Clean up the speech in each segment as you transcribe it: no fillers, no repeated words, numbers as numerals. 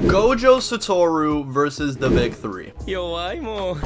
Gojo Satoru versus the big three. 弱いもん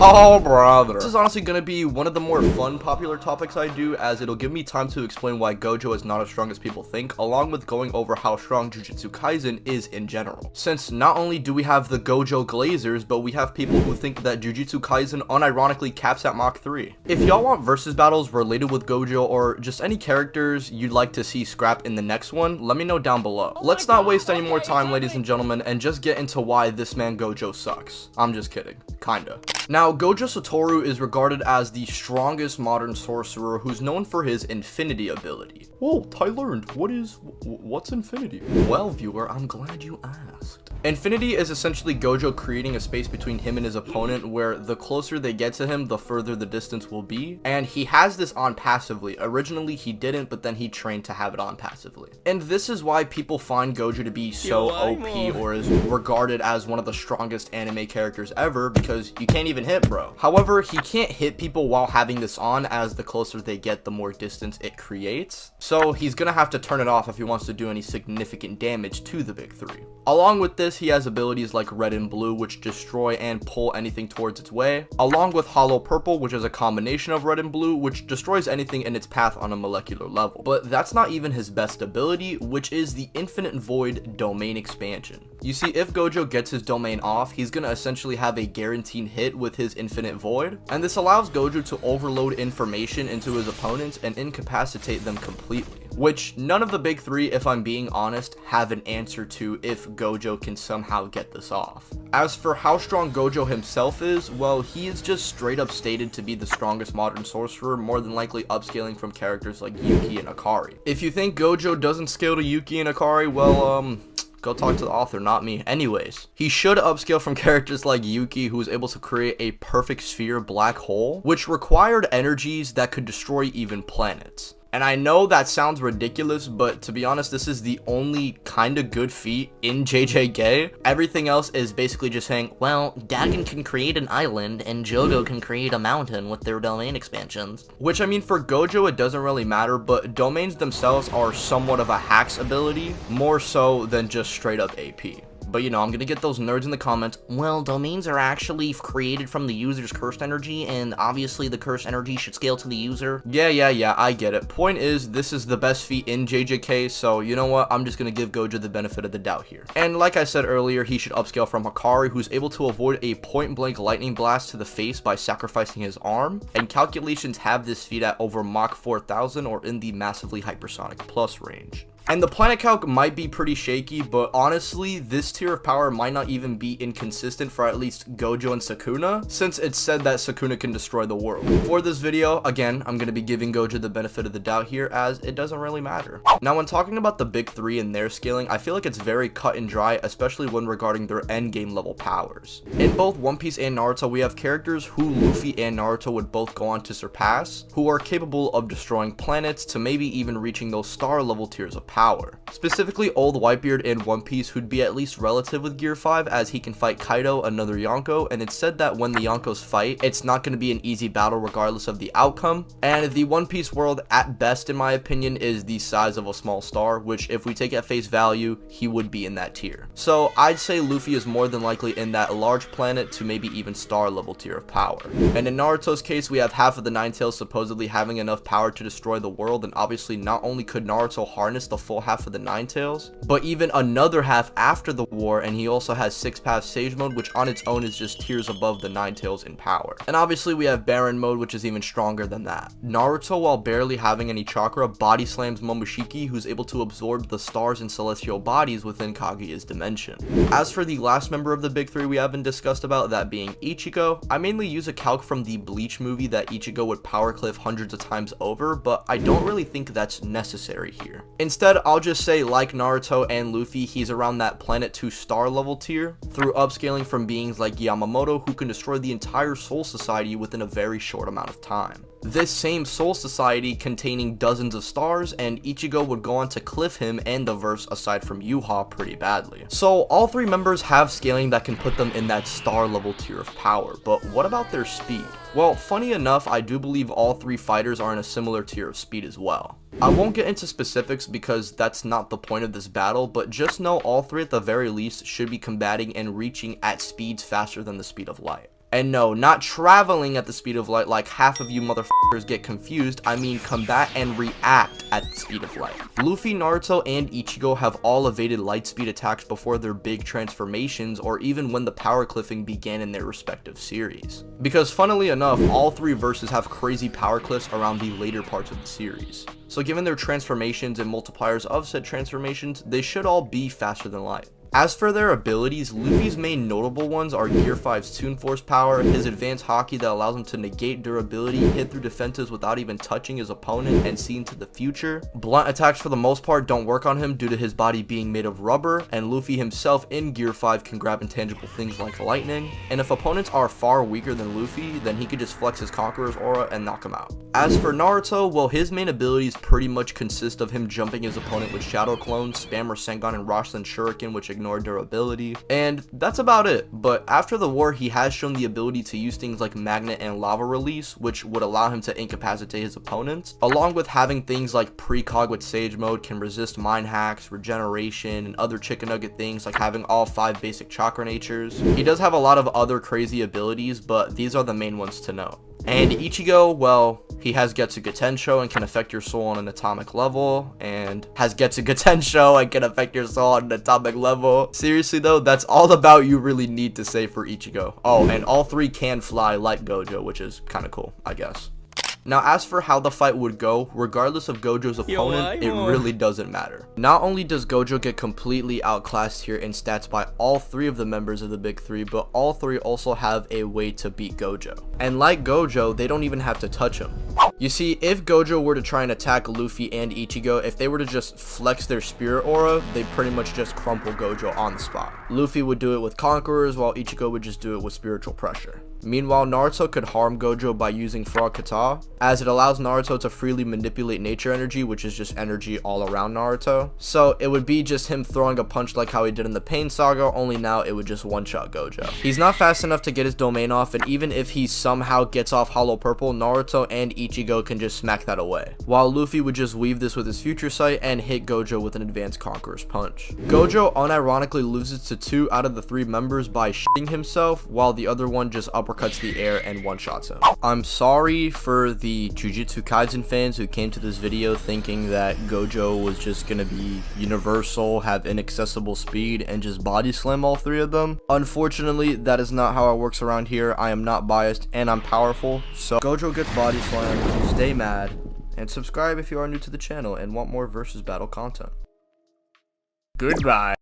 Oh, brother. This is honestly going to be one of the more fun popular topics I do, as it'll give me time to explain why Gojo is not as strong as people think, along with going over how strong Jujutsu Kaisen is in general. Since not only do we have the Gojo Glazers, but we have people who think that Jujutsu Kaisen unironically caps at Mach 3. If y'all want versus battles related with Gojo, or just any characters you'd like to see scrap in the next one, let me know down below. Let's not waste any more time, ladies and gentlemen, and just get into why this man Gojo sucks. I'm just kidding. Kinda. Now, Gojo Satoru is regarded as the strongest modern sorcerer who's known for his infinity ability. Whoa, I learned. What's infinity? Well, viewer, I'm glad you asked. Infinity is essentially Gojo creating a space between him and his opponent where the closer they get to him, the further the distance will be. And he has this on passively. Originally, he didn't, but then he trained to have it on passively. And this is why people find Gojo to be so OP, or is regarded as one of the strongest anime characters ever, because you can't even hit, bro. However, he can't hit people while having this on, as the closer they get, the more distance it creates. So he's gonna have to turn it off if he wants to do any significant damage to the big three. Along with this, he has abilities like Red and Blue, which destroy and pull anything towards its way, along with Hollow Purple, which is a combination of Red and Blue, which destroys anything in its path on a molecular level. But that's not even his best ability, which is the Infinite Void domain expansion. You see, if Gojo gets his domain off, he's gonna essentially have a guaranteed hit with his Infinite Void, and this allows Gojo to overload information into his opponents and incapacitate them completely, which none of the big three, if I'm being honest, have an answer to if Gojo can somehow get this off. As for how strong Gojo himself is, well, he is just straight up stated to be the strongest modern sorcerer, more than likely upscaling from characters like Yuki and Akari. If you think Gojo doesn't scale to Yuki and Akari, well, go talk to the author, not me. Anyways, he should upscale from characters like Yuki, who was able to create a perfect sphere black hole, which required energies that could destroy even planets. And I know that sounds ridiculous, but to be honest, this is the only kind of good feat in JJK. Everything else is basically just saying, well, Dagon can create an island and Jogo can create a mountain with their domain expansions. Which, I mean, for Gojo, it doesn't really matter, but domains themselves are somewhat of a hacks ability, more so than just straight up AP. But you know, I'm gonna get those nerds in the comments. Well, domains are actually created from the user's cursed energy, and obviously the cursed energy should scale to the user. Yeah, I get it. Point is, this is the best feat in JJK, so you know what? I'm just gonna give Gojo the benefit of the doubt here. And like I said earlier, he should upscale from Hikari, who's able to avoid a point-blank lightning blast to the face by sacrificing his arm, and calculations have this feat at over Mach 4000 or in the massively hypersonic plus range. And the planet calc might be pretty shaky, but honestly, this tier of power might not even be inconsistent for at least Gojo and Sukuna, since it's said that Sukuna can destroy the world. For this video, again, I'm going to be giving Gojo the benefit of the doubt here, as it doesn't really matter. Now, when talking about the big three and their scaling, I feel like it's very cut and dry, especially when regarding their endgame level powers. In both One Piece and Naruto, we have characters who Luffy and Naruto would both go on to surpass, who are capable of destroying planets to maybe even reaching those star level tiers of power. Specifically, Old Whitebeard in One Piece, who'd be at least relative with Gear 5, as he can fight Kaido, another Yonko, and it's said that when the Yonkos fight, it's not going to be an easy battle regardless of the outcome. And the One Piece world, at best in my opinion, is the size of a small star, which if we take at face value, he would be in that tier. So I'd say Luffy is more than likely in that large planet to maybe even star level tier of power. And in Naruto's case, we have half of the Nine Tails supposedly having enough power to destroy the world, and obviously not only could Naruto harness the full half of the Nine Tails, but even another half after the war, and he also has 6 path Sage mode, which on its own is just tiers above the Nine Tails in power. And obviously we have Baron mode, which is even stronger than that. Naruto, while barely having any chakra, body slams Momoshiki, who's able to absorb the stars and celestial bodies within Kaguya's dimension. As for the last member of the big three we haven't discussed about, that being Ichigo, I mainly use a calc from the Bleach movie that Ichigo would power cliff hundreds of times over, but I don't really think that's necessary here. Instead, I'll just say, like Naruto and Luffy, he's around that planet 2 star level tier through upscaling from beings like Yamamoto, who can destroy the entire Soul Society within a very short amount of time. This same Soul Society containing dozens of stars, and Ichigo would go on to cliff him and the verse aside from Yuha pretty badly. So all three members have scaling that can put them in that star level tier of power, but what about their speed? Well, funny enough, I do believe all 3 fighters are in a similar tier of speed as well. I won't get into specifics because that's not the point of this battle, but just know all 3 at the very least should be combating and reaching at speeds faster than the speed of light. And no, not traveling at the speed of light like half of you motherfuckers get confused. I mean combat and react at the speed of light. Luffy, Naruto, and Ichigo have all evaded light speed attacks before their big transformations, or even when the power cliffing began in their respective series. Because funnily enough, all 3 verses have crazy power cliffs around the later parts of the series. So given their transformations and multipliers of said transformations, they should all be faster than light. As for their abilities, Luffy's main notable ones are Gear 5's Toon Force power, his advanced Haki that allows him to negate durability, hit through defenses without even touching his opponent, and see into the future. Blunt attacks for the most part don't work on him due to his body being made of rubber, and Luffy himself in Gear 5 can grab intangible things like lightning, and if opponents are far weaker than Luffy, then he could just flex his Conqueror's aura and knock him out. As for Naruto, well, his main abilities pretty much consist of him jumping his opponent with Shadow Clone, Spam Rasengan, and Rasen Shuriken, which ignore durability, and that's about it. But after the war, he has shown the ability to use things like Magnet and Lava Release, which would allow him to incapacitate his opponents, along with having things like Precog with Sage Mode, can resist Mind Hacks, Regeneration, and other chicken nugget things like having all 5 basic chakra natures. He does have a lot of other crazy abilities, but these are the main ones to know. And Ichigo, well, he has Getsuga Tensho and can affect your soul on an atomic level, and has Getsuga Tensho and can affect your soul on an atomic level. Seriously though, that's all about you really need to say for Ichigo. Oh, and all 3 can fly like Gojo, which is kind of cool, I guess. Now, as for how the fight would go, regardless of Gojo's opponent, it really doesn't matter. Not only does Gojo get completely outclassed here in stats by all 3 of the members of the big 3, but all 3 also have a way to beat Gojo. And like Gojo, they don't even have to touch him. You see, if Gojo were to try and attack Luffy and Ichigo, if they were to just flex their spirit aura, they'd pretty much just crumple Gojo on the spot. Luffy would do it with Conquerors, while Ichigo would just do it with spiritual pressure. Meanwhile, Naruto could harm Gojo by using Frog Kata, as it allows Naruto to freely manipulate nature energy, which is just energy all around Naruto. So it would be just him throwing a punch like how he did in the Pain Saga, only now it would just one-shot Gojo. He's not fast enough to get his domain off, and even if he somehow gets off Hollow Purple, Naruto and Ichigo can just smack that away, while Luffy would just weave this with his Future Sight and hit Gojo with an advanced Conqueror's Punch. Gojo unironically loses to 2 out of the 3 members by shitting himself, while the other one just uppercuts the air and one-shots him. I'm sorry for the Jujutsu Kaisen fans who came to this video thinking that Gojo was just gonna be universal, have inaccessible speed, and just body slam all 3 of them. Unfortunately, that is not how it works around here. I am not biased, and I'm powerful, so Gojo gets body slammed. Stay mad, and subscribe if you are new to the channel and want more versus battle content. Goodbye.